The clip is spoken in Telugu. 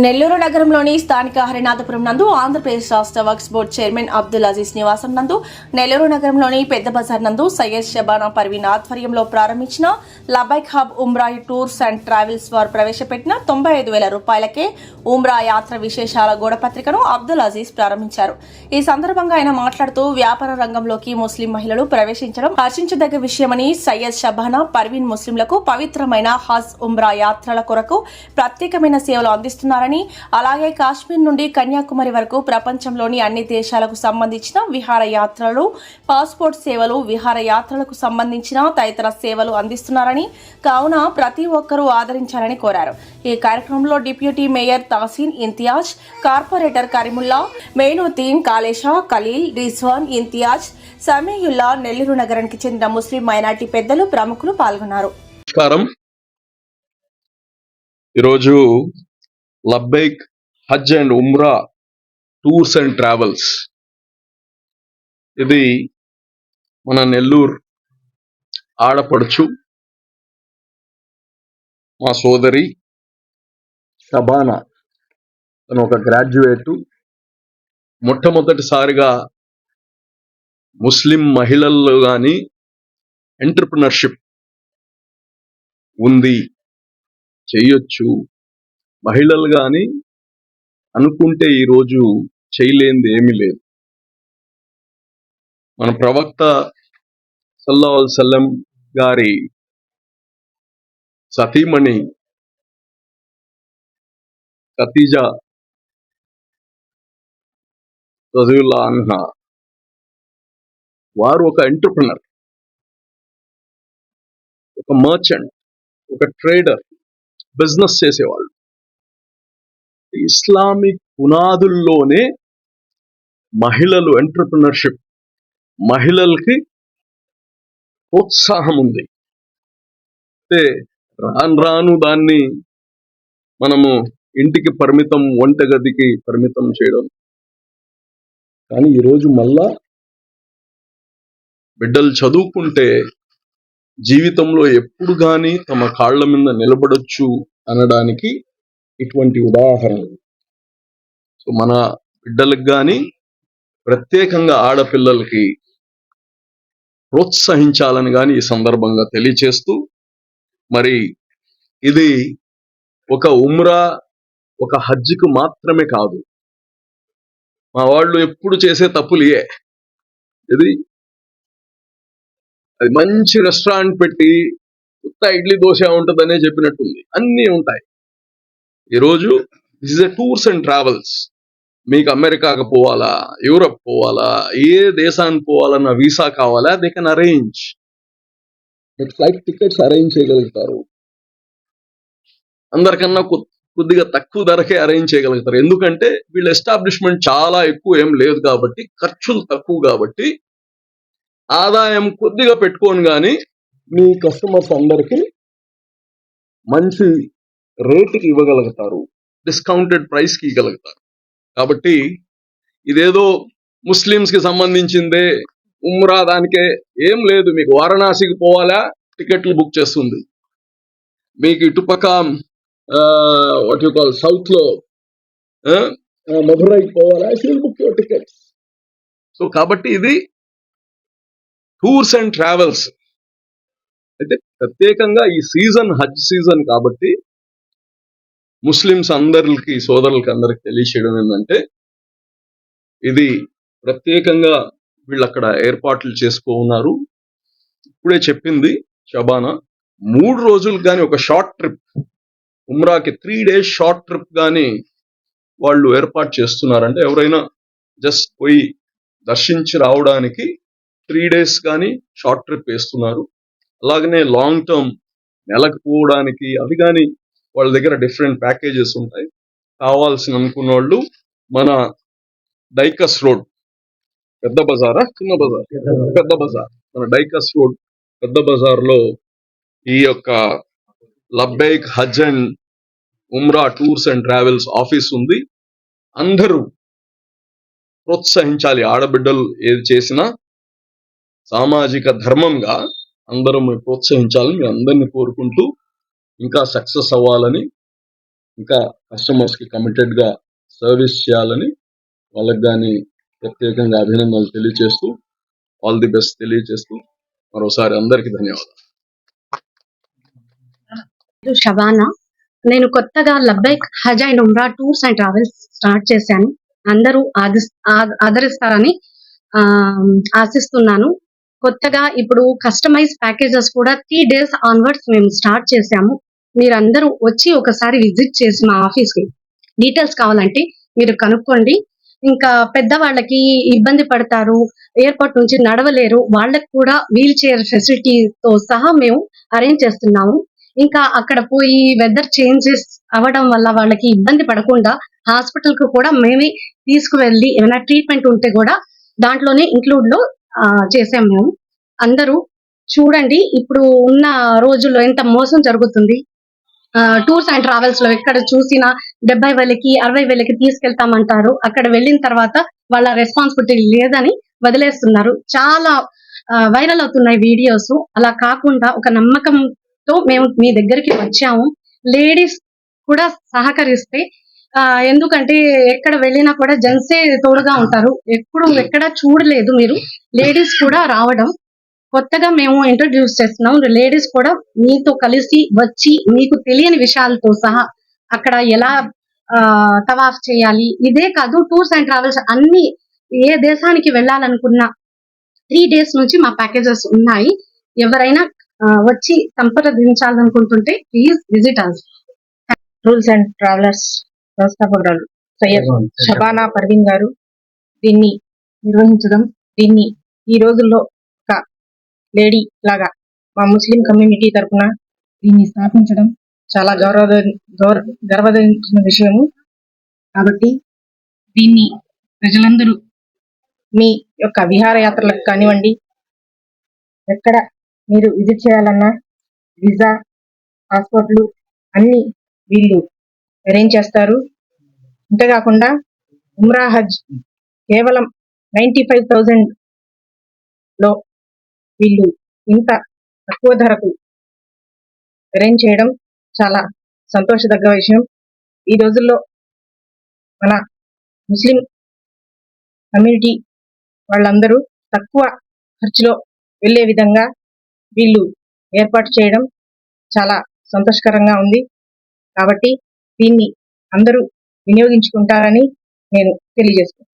నెల్లూరు నగరంలోని స్థానిక హరినాథపురం నందు ఆంధ్రప్రదేశ్ రాష్ట్ర వక్ఫ్ బోర్డు చైర్మన్ అబ్దుల్ అజీజ్ నివాసం నందు నెల్లూరు నగరంలోని పెద్ద బజార్ నందు సయ్యద్ షబానా పర్వీన్ ఆధ్వర్యంలో ప్రారంభించిన లబైక్ హబ్ ఉమ్రా టూర్స్ అండ్ ట్రావెల్స్ వారు ప్రవేశపెట్టిన 95,000 రూపాయలకే ఉమ్రా యాత్ర విశేషాల గోడపత్రికను అబ్దుల్ అజీజ్ ప్రారంభించారు. ఈ సందర్భంగా ఆయన మాట్లాడుతూ వ్యాపార రంగంలోకి ముస్లిం మహిళలు ప్రవేశించడం హర్షించదగ్గ విషయమని, సయ్యద్ షబానా పర్వీన్ ముస్లింలకు పవిత్రమైన హజ్ ఉమ్రా యాత్రల కొరకు ప్రత్యేకమైన సేవలు అందిస్తున్నారు. అలాగే కాశ్మీర్ నుండి కన్యాకుమారి వరకు ప్రపంచంలోని అన్ని దేశాలకు సంబంధించిన విహారయాత్రలు, పాస్పోర్ట్ సేవలు, విహారయాత్రలకు సంబంధించిన తదితర సేవలు అందిస్తున్నారని, కావున ప్రతి ఒక్కరూ ఆదరించాలని కోరారు. ఈ కార్యక్రమంలో deputy mayor Taseen Imtiaz, corporator Karimulla, Moinuddin, Kalesha, Khaleel, Rizwan, Imtiaz, Samiulla, Nellore నగరానికి చెందిన ముస్లిం మైనార్టీ పెద్దలు, ప్రముఖులు పాల్గొన్నారు. ఈరోజు Labbaik Hajj and Umrah tours and travels, ఇది మన నెల్లూరు ఆడపడుచు మా సోదరి షబానా. తను ఒక గ్రాడ్యుయేటు. మొట్టమొదటిసారిగా ముస్లిం మహిళల్లో కానీ ఎంటర్ప్రినర్షిప్ ఉంది, చెయ్యొచ్చు, మహిళలు కానీ అనుకుంటే ఈరోజు చేయలేనిది ఏమీ లేదు. మన ప్రవక్త సల్లల్లాహు అలైహి వసల్లం గారి సతీమణి ఖదీజా రజీయల్లాహు అన్హా వారు ఒక ఎంటర్ప్రినర్, ఒక మర్చెంట్, ఒక ట్రేడర్, బిజినెస్ చేసేవాళ్ళు. ఇస్లామిక్ పునాదుల్లోనే మహిళలు ఎంటర్ప్రినర్షిప్, మహిళలకి ప్రోత్సాహం ఉంది. అంటే రాను దాన్ని మనము ఇంటికి పరిమితం, వంటగదికి పరిమితం చేయడం. కానీ ఈరోజు మళ్ళా బిడ్డలు చదువుకుంటే జీవితంలో ఎప్పుడు కానీ తమ కాళ్ల మీద నిలబడొచ్చు అనడానికి ఇటువంటి ఉదాహరణలు. సో మన బిడ్డలకు కానీ ప్రత్యేకంగా ఆడపిల్లలకి ప్రోత్సహించాలని కానీ ఈ సందర్భంగా తెలియచేస్తూ, మరి ఇది ఒక ఉమ్రా, ఒక హజ్కి మాత్రమే కాదు. మా వాళ్ళు ఎప్పుడు చేసే తప్పులియే. ఇది అది మంచి రెస్టారెంట్ పెట్టి కొత్త ఇడ్లీ దోశ ఉంటుందనే చెప్పినట్టుంది. అన్నీ ఉంటాయి. ఈరోజు this is a tours and travels. మీకు అమెరికాకు పోవాలా, యూరప్ పోవాలా, ఏ దేశానికి పోవాలన్నా వీసా కావాలా, they can arrange. Flight tickets arrange చేయగలుగుతారు. అందరికన్నా కొద్దిగా తక్కువ ధరకే అరేంజ్ చేయగలుగుతారు. ఎందుకంటే వీళ్ళ ఎస్టాబ్లిష్మెంట్ చాలా ఎక్కువ ఏం లేదు కాబట్టి, ఖర్చులు తక్కువ కాబట్టి, ఆదాయం కొద్దిగా పెట్టుకోని కానీ మీ కస్టమర్స్ అందరికీ మంచి రేటుకి ఇవ్వగలుగుతారు, డిస్కౌంటెడ్ ప్రైస్కి ఇవ్వగలుగుతారు. కాబట్టి ఇదేదో ముస్లిమ్స్ కి సంబంధించిందే, ఉమ్రా దానికే ఏం లేదు. మీకు వారణాసికి పోవాలా, టికెట్లు బుక్ చేస్తుంది. మీకు ఇటుపక్క వాట్ యు కాల్ సౌత్ లో మధురైకి పోవాలా, బుక్ యువర్ టికెట్స్. సో కాబట్టి ఇది టూర్స్ అండ్ ట్రావెల్స్. అయితే ప్రత్యేకంగా ఈ సీజన్ హజ్ సీజన్ కాబట్టి ముస్లిమ్స్ అందరికి, సోదరులకి అందరికి తెలియచేయడం ఏంటంటే, ఇది ప్రత్యేకంగా వీళ్ళు అక్కడ ఏర్పాట్లు చేసుకోన్నారు. ఇప్పుడే చెప్పింది షబానా, 3 రోజులకు కానీ ఒక షార్ట్ ట్రిప్, ఉమ్రాకి 3 days షార్ట్ ట్రిప్ కానీ వాళ్ళు ఏర్పాటు చేస్తున్నారంటే, ఎవరైనా జస్ట్ పోయి దర్శించి రావడానికి 3 days కానీ షార్ట్ ట్రిప్ వేస్తున్నారు. అలాగనే లాంగ్ టర్మ్ నెలకు పోవడానికి అవి కానీ వాళ్ళ దగ్గర డిఫరెంట్ ప్యాకేజెస్ ఉంటాయి. కావాల్సిన అనుకున్న వాళ్ళు మన డైకస్ రోడ్, పెద్ద బజారా చిన్న బజార్, పెద్ద బజార్, మన డైకస్ రోడ్ పెద్ద బజార్లో ఈ యొక్క Labbaik Hajj and Umrah tours and travels office ఉంది. అందరూ ప్రోత్సహించాలి. ఆడబిడ్డలు ఏది చేసినా సామాజిక ధర్మంగా అందరం ప్రోత్సహించాలని మీ అందరినీ కోరుకుంటూ, ఇంకా సక్సెస్ అవ్వాలని ఇంకా కస్టమర్స్కి కమిటెడ్గా సర్వీస్ చేయాలని వాళ్ళకి కానీ ప్రత్యేకంగా అభినందనలు తెలియజేస్తూ ఆల్ ది బెస్ట్ తెలియజేస్తూ మరోసారి అందరికీ ధన్యవాదాలు. షబానా. నేను కొత్తగా Labbaik Hajj and Umrah tours and travels start చేశాను. అందరూ ఆదరిస్తారని ఆశిస్తున్నాను. కొత్తగా ఇప్పుడు కస్టమైజ్ ప్యాకేజెస్ కూడా 3 days ఆన్వర్డ్స్ మేము స్టార్ట్ చేశాము. మీరందరూ వచ్చి ఒకసారి విజిట్ చేసి మా ఆఫీస్కి డీటెయిల్స్ కావాలంటే మీరు కనుక్కోండి. ఇంకా పెద్దవాళ్ళకి ఇబ్బంది పడతారు, ఎయిర్పోర్ట్ నుంచి నడవలేరు, వాళ్ళకి కూడా వీల్ చైర్ ఫెసిలిటీతో సహా మేము అరేంజ్ చేస్తున్నాము. ఇంకా అక్కడ పోయి వెదర్ చేంజెస్ అవ్వడం వల్ల వాళ్ళకి ఇబ్బంది పడకుండా హాస్పిటల్ కు కూడా మేమే తీసుకువెళ్ళి ఏమైనా ట్రీట్మెంట్ ఉంటే కూడా దాంట్లోనే ఇంక్లూడ్ లో చేసాం మేము. అందరూ చూడండి, ఇప్పుడు ఉన్న రోజుల్లో ఎంత మోసం జరుగుతుంది. టూర్స్ అండ్ ట్రావెల్స్ లో ఎక్కడ చూసినా 70,000కి 60,000కి తీసుకెళ్తామంటారు. అక్కడ వెళ్ళిన తర్వాత వాళ్ళ రెస్పాన్సిబిలిటీ లేదని వదిలేస్తున్నారు. చాలా వైరల్ అవుతున్నాయి వీడియోస్. అలా కాకుండా ఒక నమ్మకంతో మేము మీ దగ్గరికి వచ్చాము. లేడీస్ కూడా సహకరిస్తే ఎందుకంటే ఎక్కడ వెళ్ళినా కూడా జెంట్సే తోడుగా ఉంటారు. ఎక్కడ చూడలేదు మీరు లేడీస్ కూడా రావడం. కొత్తగా మేము ఇంట్రడ్యూస్ చేస్తున్నాం. లేడీస్ కూడా మీతో కలిసి వచ్చి మీకు తెలియని విషయాలతో సహా అక్కడ ఎలా తవాఫ్ చేయాలి, ఇదే కాదు టూర్స్ అండ్ ట్రావెల్స్ అన్ని ఏ దేశానికి వెళ్ళాలనుకున్నా 3 days నుంచి మా ప్యాకేజెస్ ఉన్నాయి. ఎవరైనా వచ్చి సంప్రదించాలనుకుంటుంటే ప్లీజ్ విజిట్ అస్. రూల్స్ అండ్ ట్రావెలర్స్ వ్యవస్థాపకురాలు సయ్యద్ షబానా పర్వీన్ గారు దీన్ని నిర్వహించడం, దీన్ని ఈ రోజుల్లో ఒక లేడీ లాగా మా ముస్లిం కమ్యూనిటీ తరఫున దీన్ని స్థాపించడం చాలా గర్వదించిన విషయము. కాబట్టి దీన్ని ప్రజలందరూ మీ యొక్క విహారయాత్రలకు కానివ్వండి, ఎక్కడ మీరు విజిట్ చేయాలన్నా వీసా, పాస్పోర్ట్లు అన్ని వీళ్ళు అరేంజ్ చేస్తారు. అంతేకాకుండా ఉమ్రా హజ్ కేవలం 95,000 లో వీళ్ళు ఇంత తక్కువ ధరకు అరేంజ్ చేయడం చాలా సంతోషదగ్గ విషయం. ఈ రోజుల్లో మన ముస్లిం కమ్యూనిటీ వాళ్ళందరూ తక్కువ ఖర్చులో వెళ్ళే విధంగా వీళ్ళు ఏర్పాటు చేయడం చాలా సంతోషకరంగా ఉంది. కాబట్టి దీన్ని అందరూ వినియోగించుకుంటారని నేను తెలియజేస్తున్నాను.